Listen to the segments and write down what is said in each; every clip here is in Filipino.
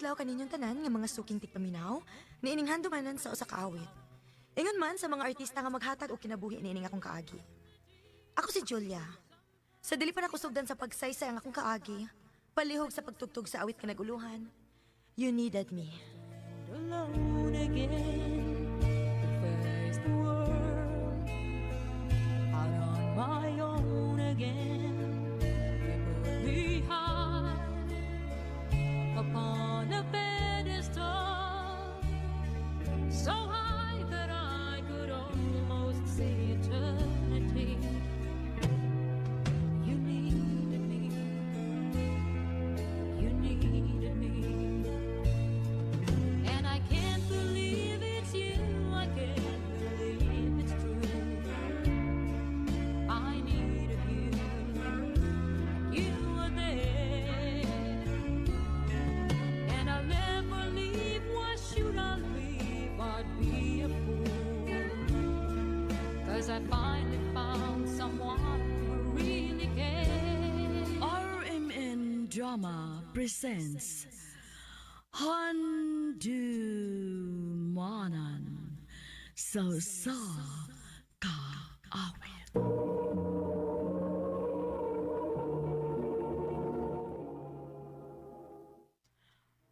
adlaw kaninyong tanan nga mga suking tikpaminaw, niining handumanan sa usa ka awit. Ingon man sa mga artista nga maghatag og kinabuhi niining akong kaagi. Ako si Julia. Sa dili pa nakusugdan sa pagsaysay ang akong kaagi, palihog sa pagtugtog sa awit kanaguluhan. You needed me. Alone again to face the world out on my own again. They put me high upon a pedestal, so high that I could almost see eternity. You needed me. You needed me. And I can't believe it's you, I can't believe it's true. I needed you, you were there. And I'll never leave, why should I leave? I'd be a fool. 'Cause I finally found someone who really cares. RMN Drama presents Handumanan sa kaawit.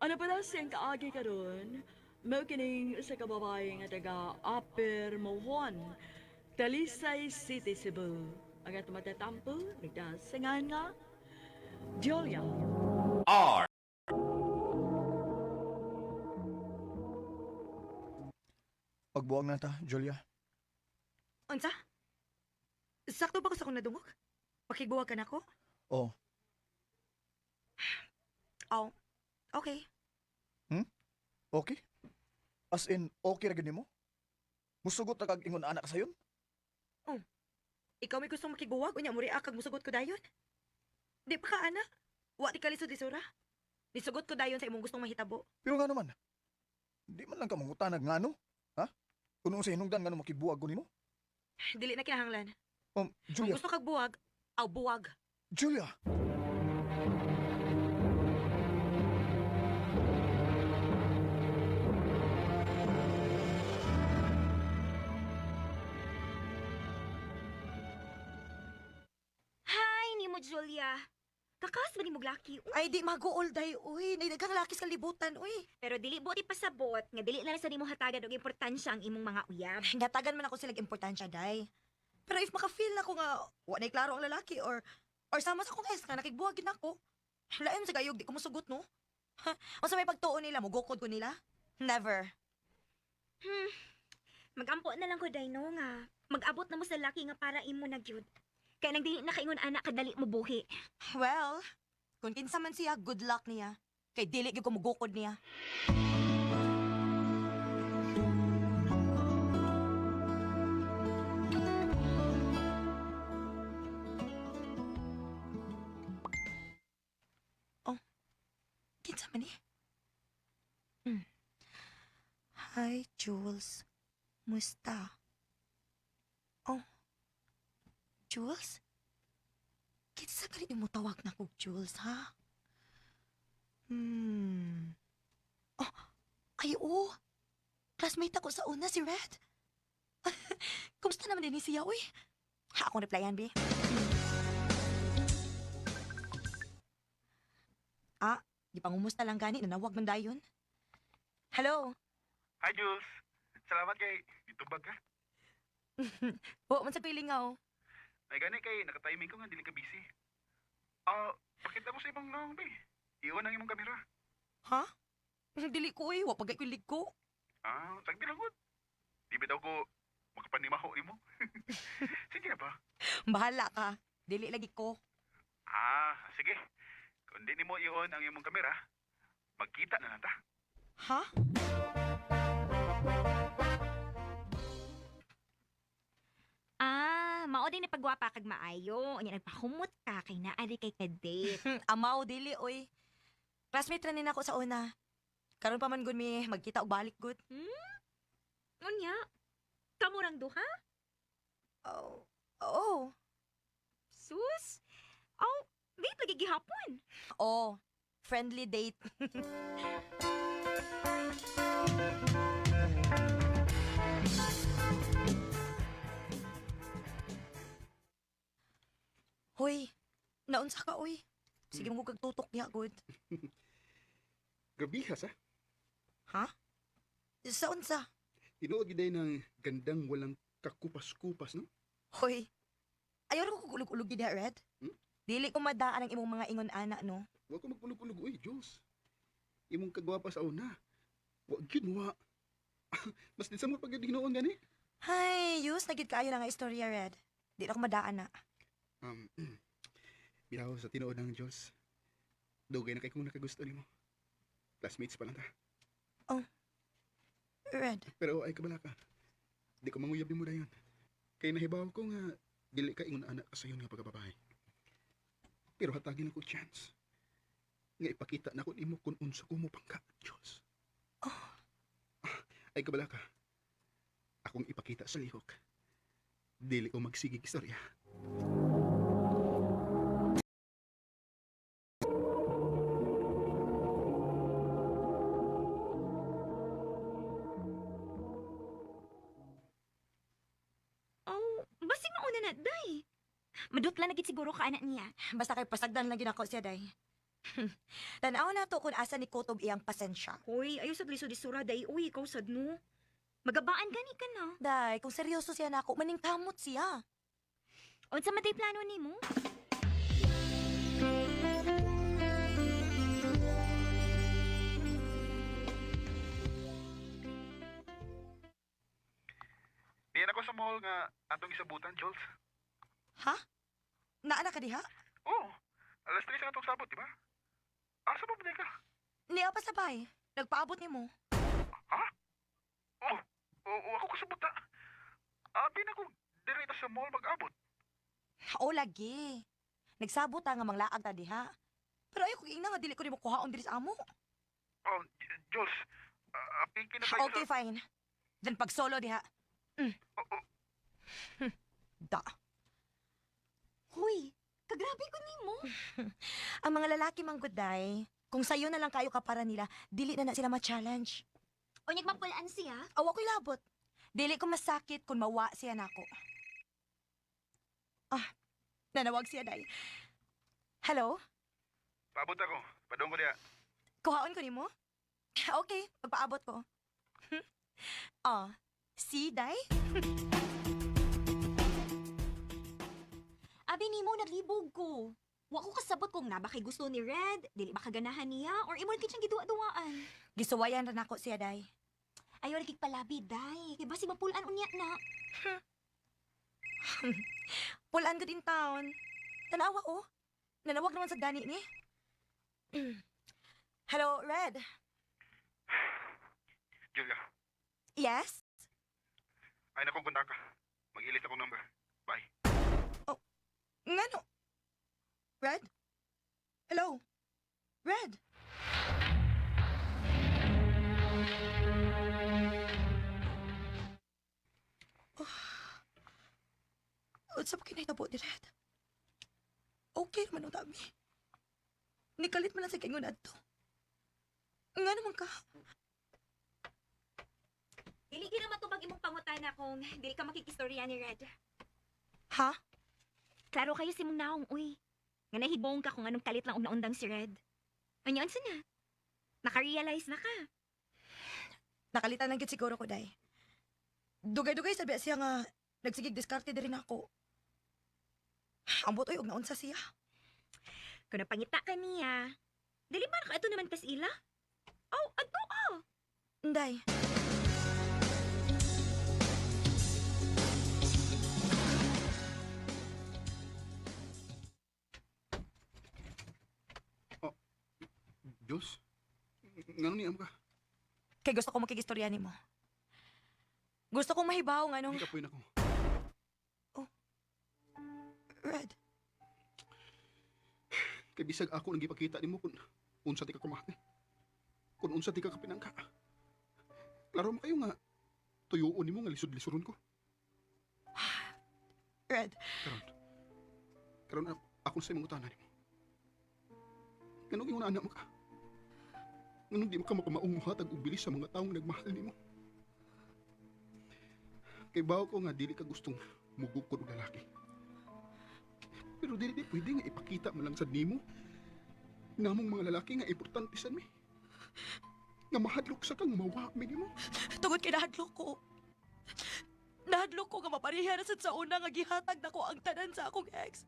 Ano pala siyang kaagi karon? Mao kining sa kababae nga taga Upper Mohon, Talisay City, Cebu. Ang atong matatampo, nagdasangan nga, Julia. Pagbuwag na ta, Julia. Unsa? Sakto ba ko sa akong nadungog? Pakigbuwag ka na ko? Oh, Oh, okay. okay? As in, okay ra gani mo? Musugot na kag ingon anak sayon? Ikaw may gustong makiguwag, unya mo kag musugot ko dayon. Di pa ka, ana? Wa ti kalisod di sura. Nisugot ko dayon sa imong gustong mahitabo. Pero nga naman, di man lang ka mangutanag nga no? Ha? Kung sa hinungdan nga no makibuwag ko nimo? Dili na kinahanglan. Kung Julia, gusto kag buwag, aw buwag. Julia! Hi, ni mo Julia. Kakas ba ni mo laki? Ay, di maguol day, uy. Naidagang lakis kalibutan, uy. Pero dili buti pasabot nga dili na sa nimo hatagan og importansya ang imong mga uyab. Natagan man ako silang importansya, day. Pero if maka-feel na ko nga, wa na'y klaro ang lalaki, or sama sa akong ex nga, nakigbuwagin ako. Lain sa gayog, di ko musugot, no? O sa may pagtuon nila, mugukod ko nila? Never. Magampo na lang ko dayno nga. Mag-abot na mo sa laki nga para imo na gyud. Kaya nang dili na kaingon anak kadali mo buhi. Well, kung kinsa man siya, good luck niya. Kay dili gyud ko mugukod niya. Oh, kinsa man ni? Hi, Jules. Musta? Oh, Jules? Kinsa ka rin mo tawag na kog Jules, ha? Oh, ay oo. Classmate ako sa una, si Red. Kumusta naman din siya, uy? Ha, akong replyan, Bi. Di pangumusta lang gani, nanawag man dayon. Hello? Hi, Jules. Salamat kay itubag ka. Wa man sa pilingaw. Ay gani kay nakatiming ko nga dili ka busy. Pakita mo sa ibang naong be. Iwan ang imong kamera. Ha? Dili ko eh, wa pagay ko lig ko. Tagdi lang gud. Di ba daw ko makapanimaho nimo? Sige na ba? Bahala ka. Dili lagi ko. Sige. Kung di nimo iwan ang imong kamera, magkita na lang ta. Ha? Mao din ni pagwapa kag maayo. Nya nagpahumot ka kay naari kay ka-date. Amaw, dili, oy. Classmate ra ako sa una. Karon pa man gud mi magkita og balik gud. Unya, kamurang duha? Oh. Sus? Oh, date lagi gihapon. Oh. friendly date. Hoy, naunsa ka, uy. Sige mo kagtutok niya, good. Grabihas, ha? Ha? Sa unsa? Tinuod giday ng gandang walang kakupas-kupas, no? Hoy, ayaw na ko kulog-ulog gid Red. Hmm? Dili ko madaan ang imong mga ingon ana no. Huwag ko magpulog-ulog, uy, Diyos. Imong kagwapa sa una. Huwag yun, wa. Mas din sa mo pag hinoon gani. Hay, yus nagid kaayo na nga istorya Red. Di na ko madaan na. Um, Biyaw sa tinuod ng Diyos. Dugay na kay kung nakagusto nimo. Classmates pa lang ta. Red, Pero ay kabala ka. Di ko manguyab ni mo dayon. Kay nahibaw ko nga dili ka ingon anak ka sa nga pagkababae. Pero hatagin ako chance. Nga ipakita na ko nimo kung unsa ko mo pangka, Diyos. Ay kabala ka. Akong ipakita sa lihok. Dili ko magsigig istorya. Oh, basi mauna na, day. Madutla na gid siguro ka anak niya. basta kay pasagdan lang gyud ako siya day. Tanaw na to kung asa ni Kutob iyang pasensya. Hoy, ayo sa gliso di sura, day. Uy, ikaw sad no. Magabaan gani ka na. Day, kung seryoso siya nako, maningkamot siya. Unsa man tay plano nimo? Diyan ako sa mall nga atong isabutan, Jules. Ha? Naana ka diha? Oo. Alas 3 ang atong sabot, di ba? Asa mo ba ka? Niya pa sabay. Nagpaabot nimo. Ha? Oo, ako kasabot ta. Abi na ko direta sa mall mag-abot. O lagi. Nagsabot nga manglaag ta diha. Pero ayo kung ina nga dili ko nimo kuhaon diri sa amo. Oh, Jules. Apiki na tayo Okay, fine. Then pag solo diha. Oo. Da. Hoy, kagrabe ko nimo. Ang mga lalaki mangguday, kung sayo na lang kayo kapara nila, dili na sila ma-challenge. Unyag mapulaan siya. Awa ko'y labot. Dili ko masakit kung mawa siya nako. Nanawag siya day. Hello? Paabot ako. Padong ko diya. Kuhaon ko nimo? Okay, magpaabot ko. See, day? Abi nimo naglibog ko. Wa ko kasabot kung naba kay gusto ni Red, dili ba kaganahan niya, or imo na kitang giduwa-duwaan. Gisuwayan rin ako siya, day. Ayaw lagi palabi, day. Kay basi mapulaan unya na. Pulaan ko din taon. Tanawa, oh. Nanawag naman sa gani ni. Hello, Red. Julia, Yes? ay na kong kontak ka. Mag-ilit akong number. Bye. Ngano? Red? Hello? Red? Unsa pa kinahitabo ni Red? Okay naman ang dami. Nikalit man lang sa kaingon adto. Nga naman ka. Dili gyud na matubag imong pangutana kung dili ka makikistorya ni Red. Ha? Klaro kayo si mong naong, uy. Nga nahibong ka kung anong kalit lang una-undang si Red. Anyan sa na? Nakarealize na ka. Nakalitan lang gid siguro ko, day. Dugay-dugay sabi siya nga nagsigig diskarte diri na ako. Ang butoy og naunsa siya. Kung napangita ka niya, dili ba naka ato naman kas ila? Oh, ato oh. Day. Diyos? Ngano ni am ka? Kay gusto ko makigistorya nimo. Gusto kong mahibaw nga nung... Hindi ka po ako. Red, Kay bisag ako nang ipakita nimo kung unsa ti ka kumaki. Kung unsa ti ka kapinangka. Klaro mo kayo nga tuyoon nimo nga lisod-lisoron ko. Red, Karon ako sa imong utanan nimo. Kanong ingon anak mo ka? Nganong di ka makamaong muhatag og bilis sa mga taong nagmahal nimo. Kay bawo ko nga dili ka gustong mugukod og lalaki. Pero dili di pwede nga ipakita man lang sad nimo namong mga lalaki nga importante sad mi. Nga mahadlok sa kang mawa mi nimo. Tungod kay nahadlok ko. Nahadlok ko nga mapareha na sad sa una nga gihatag nako ang tanan sa akong ex.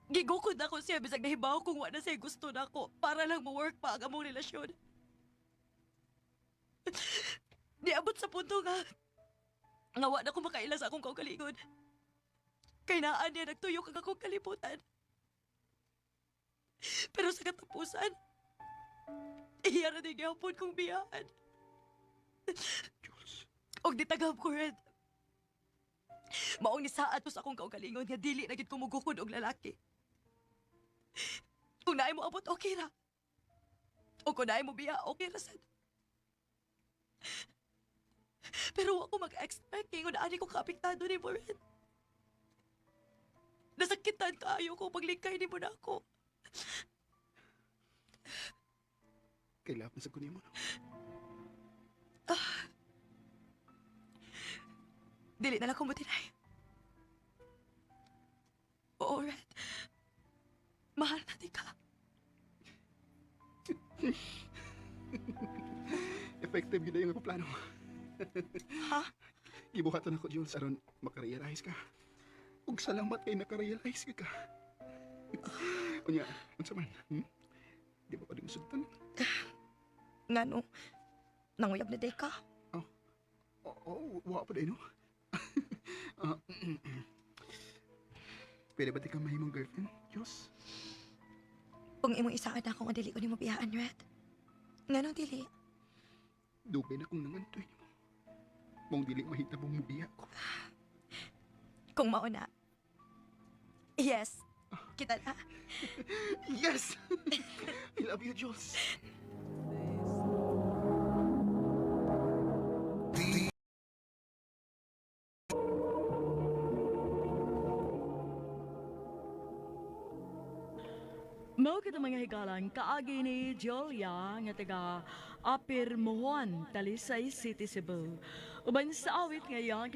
Gigukod ako siya bisag nahibaw kung wala siya gusto nako para lang mo-work pa ang among relasyon. Niabot sa punto nga wala ko makaila sa akong kaugalingon. Kay naan niya nagtuyo kag akong kalibutan. Pero sa katapusan, iya na din gihapon kong biyahan. Jules, Og ditagab ko red. Maong ni saad ko sa akong kaugalingon nga dili na gid ko mugukod og lalaki. Kung naay mo abot, okay ra. O kung naay mo biya, okay ra sad. Pero ako mag-expect kay kung naani ko kaapektado ni mo red. Nasakitan kaayo ko paglikay ni mo na ako. kailangan sa kunin mo. Dili na lang ko mo tinay. Oo, Red. Mahal natin ka. Effective yun na yung ako plano. Ha? Ibuhatan ako, Jules, aron makarealize ka. Ug salamat kay nakarealize ka. Unya, unsa man? Di ba pa rin sultan? Nga no, nanguyab na day ka. Oo, wa pa din, no? Pwede ba di ka mahimong girlfriend, Jules? Kung imong isaan na akong adili ko ni mo biyaan, Red. Nga no, dili. Dugay na kong nangantoy ni mo. Mong dili mahita mong mubiya ko. Kung mauna. Yes. Kita na. Yes! I love you, Jules. Mao kita mga higalan, kaagi ni Julia nga taga Apir Mohon, Talisay City, Cebu. Uban sa awit ngayon,